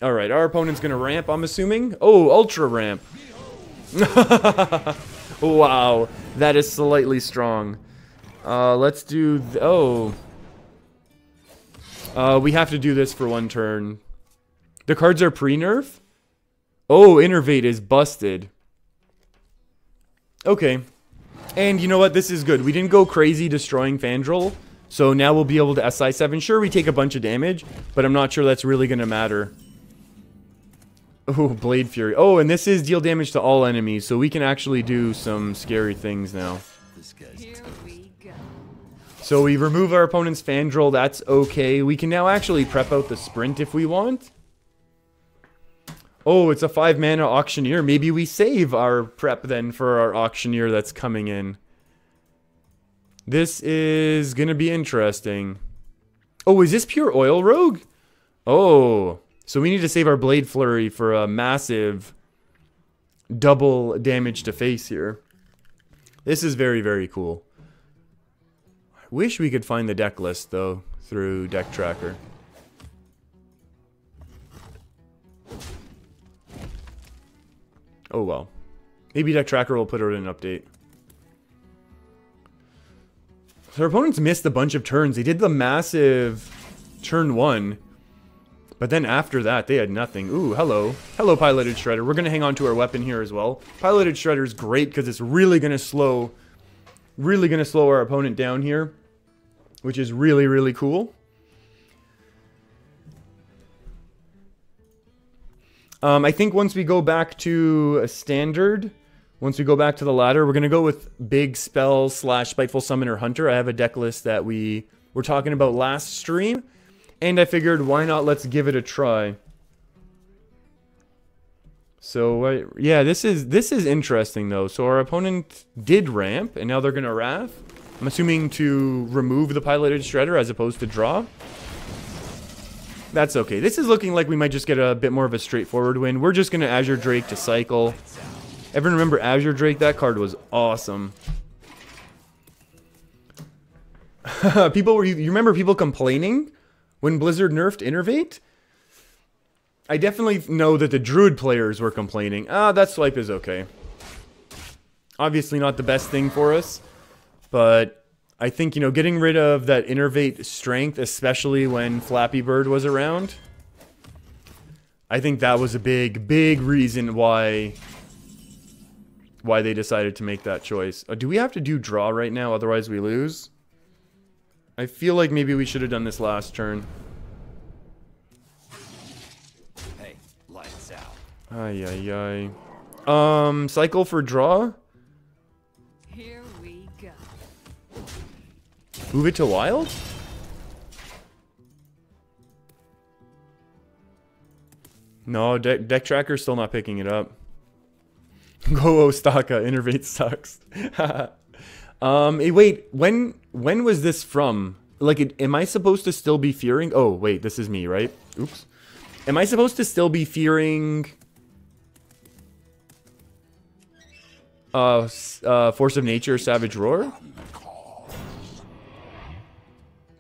Alright, our opponent's gonna ramp, I'm assuming. Oh, ultra ramp. Wow, that is slightly strong. Let's do... we have to do this for one turn. The cards are pre-nerf? Oh, Innervate is busted. Okay. And you know what? This is good. We didn't go crazy destroying Fandral. So now we'll be able to SI7. Sure, we take a bunch of damage, but I'm not sure that's really going to matter. Oh, Blade Fury. Oh, and this is deal damage to all enemies, so we can actually do some scary things now. So we remove our opponent's Fandral. That's okay. We can now actually prep out the Sprint if we want. Oh, it's a 5-mana Auctioneer. Maybe we save our prep then for our Auctioneer that's coming in. This is gonna be interesting. Oh, is this pure Oil Rogue? Oh, so we need to save our Blade Flurry for a massive double damage to face here. This is very, very cool. I wish we could find the deck list, though, through Deck Tracker. Oh, well. Maybe Deck Tracker will put out an update. So our opponents missed a bunch of turns. They did the massive turn 1. But then after that, they had nothing. Ooh, hello. Hello, Piloted Shredder. We're going to hang on to our weapon here as well. Piloted Shredder is great because it's really going to slow our opponent down here. Which is really, really cool. I think once we go back to a standard, once we go back to the ladder, we're going to go with Big Spell / Spiteful Summoner Hunter. I have a deck list that we were talking about last stream. And I figured, why not, let's give it a try. So, yeah, this is interesting, though. So our opponent did ramp, and now they're going to Wrath. I'm assuming to remove the Piloted Shredder as opposed to draw. That's okay. This is looking like we might just get a bit more of a straightforward win. We're just going to Azure Drake to cycle. Everyone remember Azure Drake? That card was awesome. You remember people complaining when Blizzard nerfed Innervate? I definitely know that the Druid players were complaining. That swipe is okay. Obviously not the best thing for us. But I think, you know, getting rid of that Innervate strength, especially when Flappy Bird was around, I think that was a big, big reason why they decided to make that choice. Do we have to do draw right now, otherwise we lose? I feel like maybe we should have done this last turn. Hey, lights out. Ay, ay, ay. Cycle for draw? Here we go. Move it to wild? No, deck tracker's still not picking it up. Go Ostaka, Innervate sucks. Wait, when was this from? Like, am I supposed to still be fearing? Oh, wait, this is me, right? Oops. Am I supposed to still be fearing Force of Nature, Savage Roar?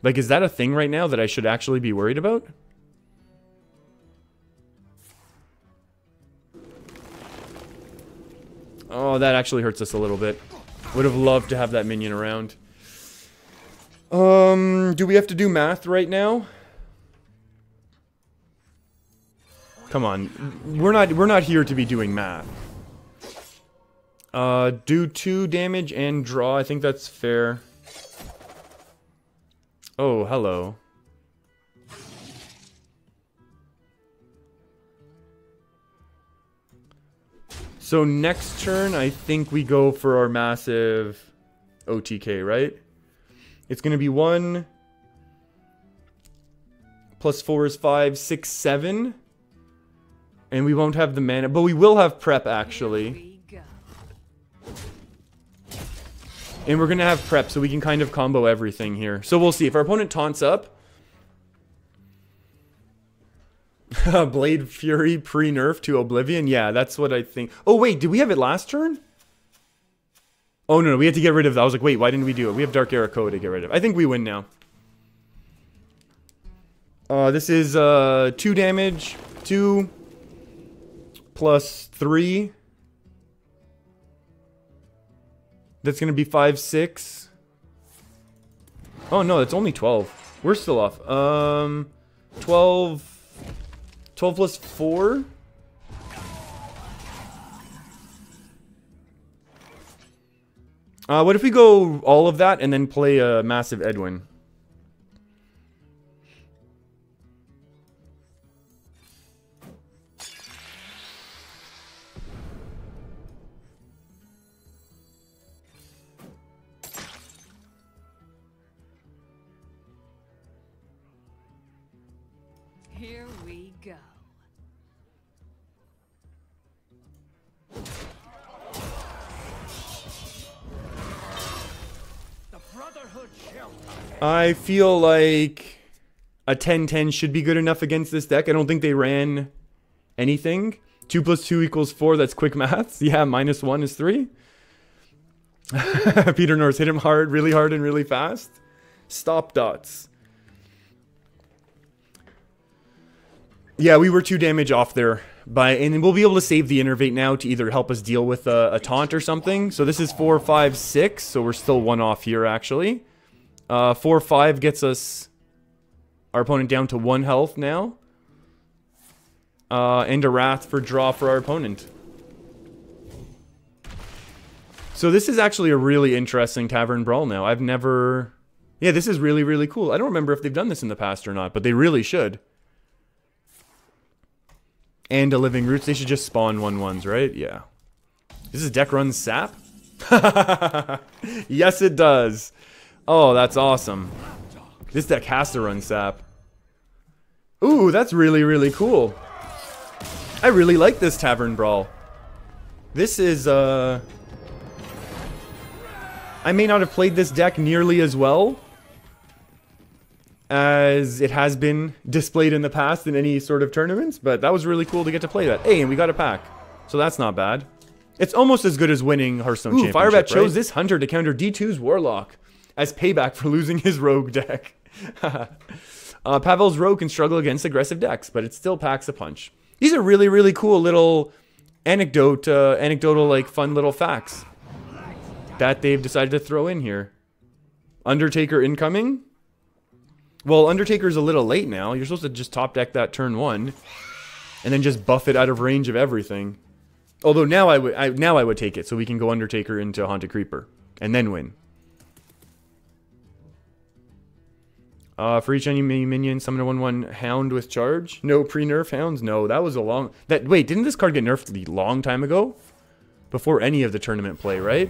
Like, is that a thing right now that I should actually be worried about? Oh, that actually hurts us a little bit. Would have loved to have that minion around. Do we have to do math right now? Come on. We're not here to be doing math. Do 2 damage and draw. I think that's fair. Oh, hello. So next turn, I think we go for our massive OTK, right? It's going to be 1 plus 4 is 5, 6, 7. And we won't have the mana, but we will have prep, actually. And we're going to have prep, so we can kind of combo everything here. So we'll see. If our opponent taunts up... Blade Fury pre-nerf to Oblivion? Yeah, that's what I think. Oh, wait, did we have it last turn? Oh, no, we had to get rid of that. I was like, wait, why didn't we do it? We have Dark Arakoa to get rid of. I think we win now. This is 2 damage 2 plus 3. That's going to be 5, 6. Oh, no, it's only 12. We're still off. 12 plus 4? What if we go all of that and then play a massive Edwin? Here we go. I feel like a 10-10 should be good enough against this deck. I don't think they ran anything. 2 plus 2 equals 4. That's quick maths. Yeah, minus 1 is 3. Peter Norris hit him hard, and really fast. Stop dots. Yeah, we were 2 damage off there. And we'll be able to save the Innervate now to either help us deal with a taunt or something. So this is 4, 5, 6. So we're still 1 off here, actually. 4, 5 gets us our opponent down to 1 health now. And a Wrath for draw for our opponent. So this is actually a really interesting Tavern Brawl now. I've never... Yeah, this is really, really cool. I don't remember if they've done this in the past or not, but they really should. And a Living Roots. They should just spawn 1/1s, right? Yeah. Does this deck run Sap? Yes, it does. Oh, that's awesome. This deck has to run Sap. Ooh, that's really, really cool. I really like this Tavern Brawl. This is, I may not have played this deck nearly as well as it has been displayed in the past in any sort of tournaments, but that was really cool to get to play that. Hey, and we got a pack, so that's not bad. It's almost as good as winning Hearthstone Championship, Firebat chose this Hunter to counter D2's Warlock as payback for losing his Rogue deck. Pavel's Rogue can struggle against aggressive decks, but it still packs a punch. These are really, really cool little anecdotal, like, fun little facts that they've decided to throw in here. Undertaker incoming. Well, Undertaker's a little late now. You're supposed to just top deck that turn 1 and then just buff it out of range of everything. Although now I would take it, so we can go Undertaker into Haunted Creeper and then win. For each enemy minion, summon a 1/1 Hound with charge. No pre-nerf Hounds. No, that was a long... Wait, didn't this card get nerfed a long time ago? Before any of the tournament play, right?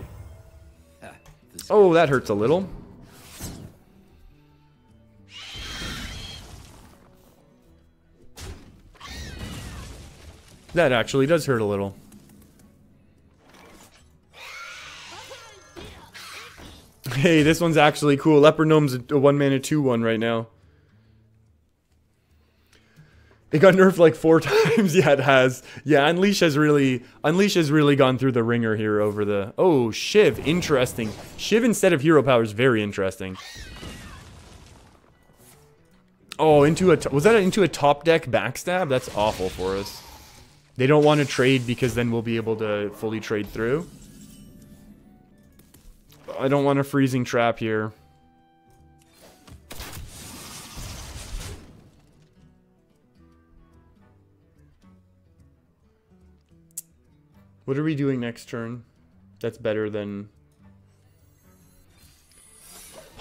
Oh, that hurts a little. That actually does hurt a little. Hey, this one's actually cool. Leopard Gnome's a 1-mana 2/1 right now. It got nerfed like 4 times. Yeah, it has. Yeah, Unleash has really gone through the ringer here over the... Oh, Shiv. Interesting. Shiv instead of Hero Power is very interesting. Oh, was that into a top deck backstab? That's awful for us. They don't want to trade because then we'll be able to fully trade through. I don't want a freezing trap here. What are we doing next turn? That's better than...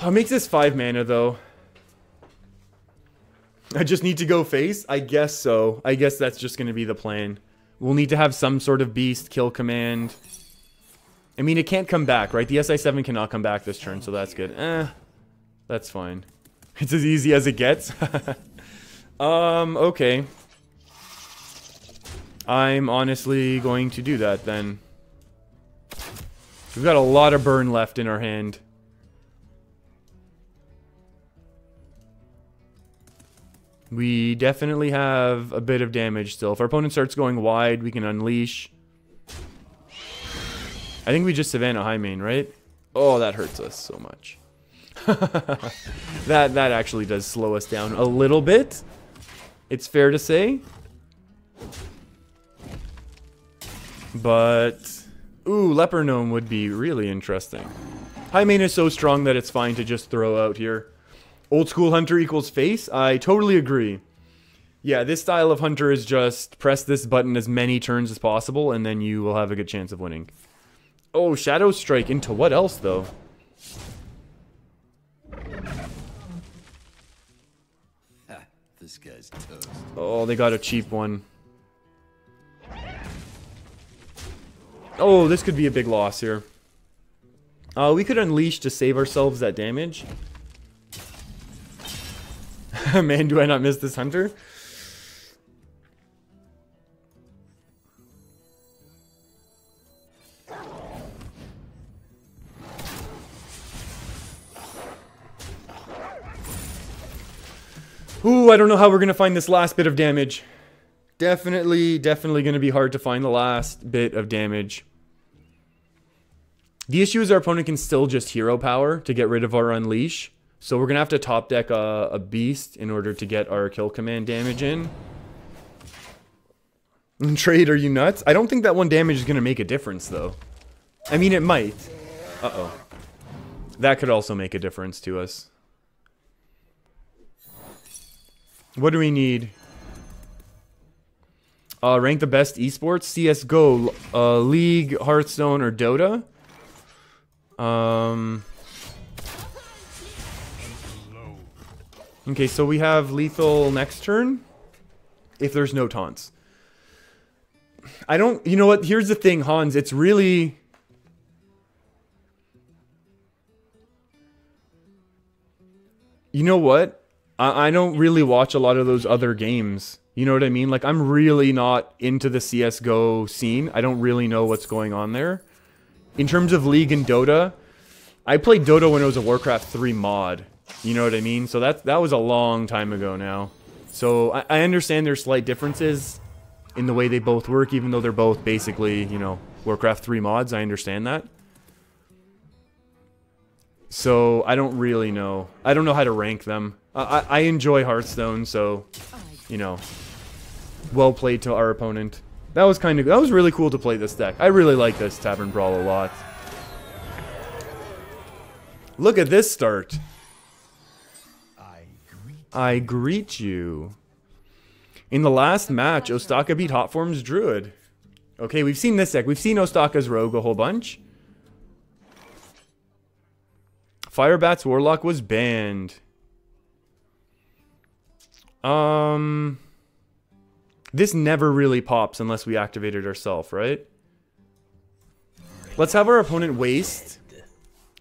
Oh, it makes this 5 mana though. I just need to go face? I guess so. I guess that's just going to be the plan. We'll need to have some sort of beast kill command. I mean, it can't come back, right? The SI7 cannot come back this turn, so that's good. That's fine. It's as easy as it gets. Okay. I'm honestly going to do that then. We've got a lot of burn left in our hand. We definitely have a bit of damage still. If our opponent starts going wide, we can unleash. I think we just Savannah High Main, right? Oh, that hurts us so much. that actually does slow us down a little bit. It's fair to say. But, ooh, Leper Gnome would be really interesting. High main is so strong that it's fine to just throw out here. Old school Hunter equals face? I totally agree. Yeah, this style of Hunter is just press this button as many turns as possible, and then you will have a good chance of winning. Oh, Shadow Strike into what else, though? This guy's toast. Oh, they got a cheap one. Oh, this could be a big loss here. We could unleash to save ourselves that damage. Man, do I not miss this Hunter? Ooh, I don't know how we're going to find this last bit of damage. Definitely going to be hard to find the last bit of damage. The issue is our opponent can still just hero power to get rid of our unleash. So we're going to have to top deck a beast in order to get our kill command damage in. Trade, are you nuts? I don't think that one damage is going to make a difference, though. I mean, it might. Uh-oh. That could also make a difference to us. What do we need? Rank the best esports? CSGO, League, Hearthstone, or Dota? Okay, so we have lethal next turn. If there's no taunts. I don't... You know what? Here's the thing, Hans. It's really... You know what? I don't really watch a lot of those other games. You know what I mean? Like, I'm really not into the CSGO scene. I don't really know what's going on there. In terms of League and Dota, I played Dota when it was a Warcraft 3 mod. You know what I mean? So that was a long time ago now. So I understand there's slight differences in the way they both work, even though they're both basically, you know, Warcraft 3 mods. I understand that. So I don't really know. I don't know how to rank them. I enjoy Hearthstone, so, you know, well played to our opponent. That was really cool to play this deck. I really like this Tavern Brawl a lot. Look at this start. I greet you. In the last match, Ostaka beat Hotform's Druid. Okay, we've seen this deck. We've seen Ostaka's Rogue a whole bunch. Firebat's Warlock was banned. This never really pops unless we activate it ourselves, right? Let's have our opponent waste.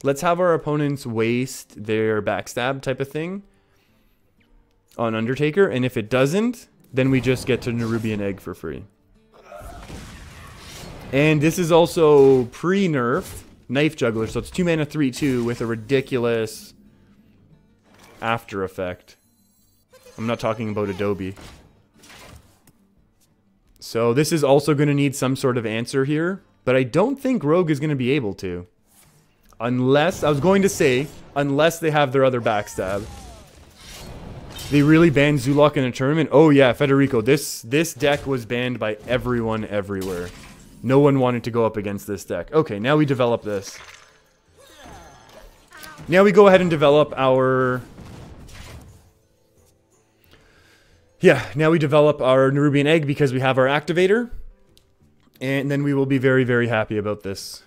Let's have our opponents waste their backstab type of thing on Undertaker, and if it doesn't, then we just get to Nerubian Egg for free. And this is also pre-nerf Knife Juggler, so it's 2 mana 3/2 with a ridiculous after effect. I'm not talking about Adobe. So this is also going to need some sort of answer here, but I don't think Rogue is going to be able to. Unless, I was going to say, unless they have their other backstab. They really banned Zulok in a tournament? Oh yeah, Federico, this deck was banned by everyone everywhere. No one wanted to go up against this deck. Okay, now we develop this. Now we go ahead and develop our... Yeah, now we develop our Nerubian Egg because we have our activator. And then we will be very, very happy about this.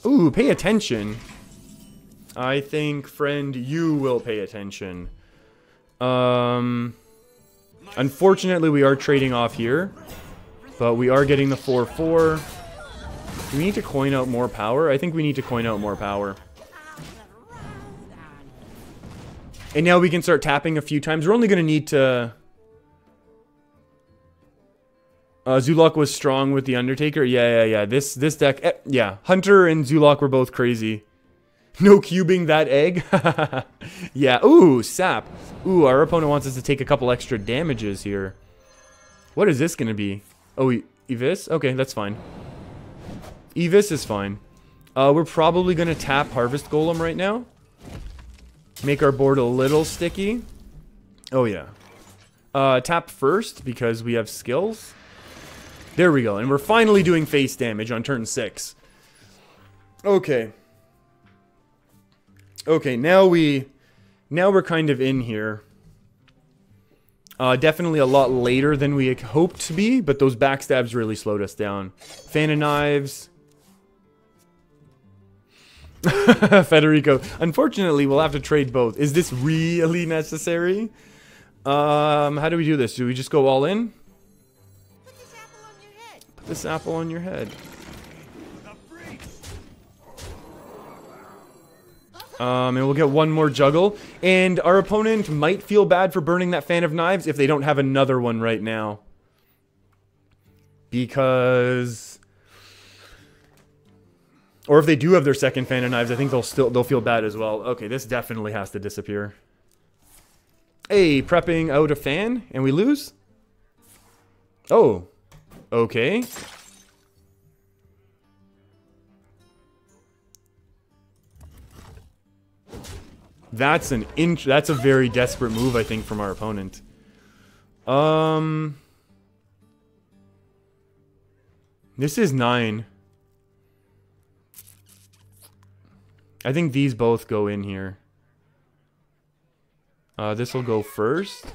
Ooh, pay attention. I think, friend, you will pay attention. Unfortunately, we are trading off here. But we are getting the 4/4. Do we need to coin out more power? I think we need to coin out more power. And now we can start tapping a few times. We're only going to need to... Zulok was strong with the Undertaker. Yeah. This deck... yeah, Hunter and Zulok were both crazy. No cubing that egg. Yeah, ooh, sap. Ooh, our opponent wants us to take a couple extra damages here. What is this going to be? Oh, Evis? Okay, that's fine. Evis is fine. We're probably going to tap Harvest Golem right now. Make our board a little sticky. Oh, yeah. Tap first because we have skills. There we go. And we're finally doing face damage on turn 6. Okay. Okay, now we're kind of in here. Definitely a lot later than we had hoped to be, but those backstabs really slowed us down. Fan of Knives. Federico. Unfortunately, we'll have to trade both. Is this really necessary? How do we do this? Do we just go all in? Put this apple on your head. Put this apple on your head. And we'll get one more juggle. And our opponent might feel bad for burning that Fan of Knives if they don't have another one right now. Because... Or if they do have their second Fan of Knives, I think they'll feel bad as well. Okay, this definitely has to disappear. Hey, prepping out a fan, and we lose? Oh. Okay. That's a very desperate move, I think, from our opponent. This is 9. I think these both go in here. This will go first.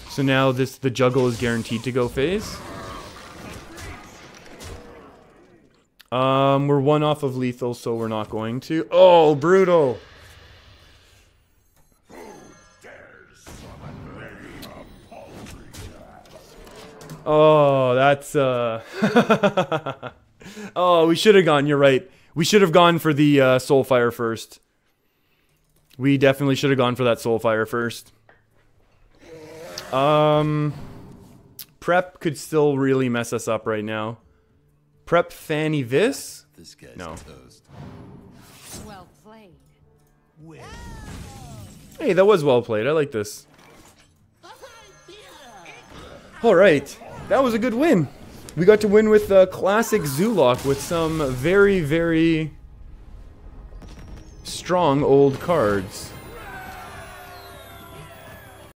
So now the juggle is guaranteed to go phase. We're 1 off of lethal, so we're not going to. Oh, brutal! Oh, that's Oh, we should have gone. You're right. We should have gone for the Soulfire first. We definitely should have gone for that Soulfire first. Prep could still really mess us up right now. Prep Fanny Vis? This guy's No. toast. Well played. Hey, that was well played. I like this. Alright. That was a good win. We got to win with classic Zoolock with some very, very strong old cards.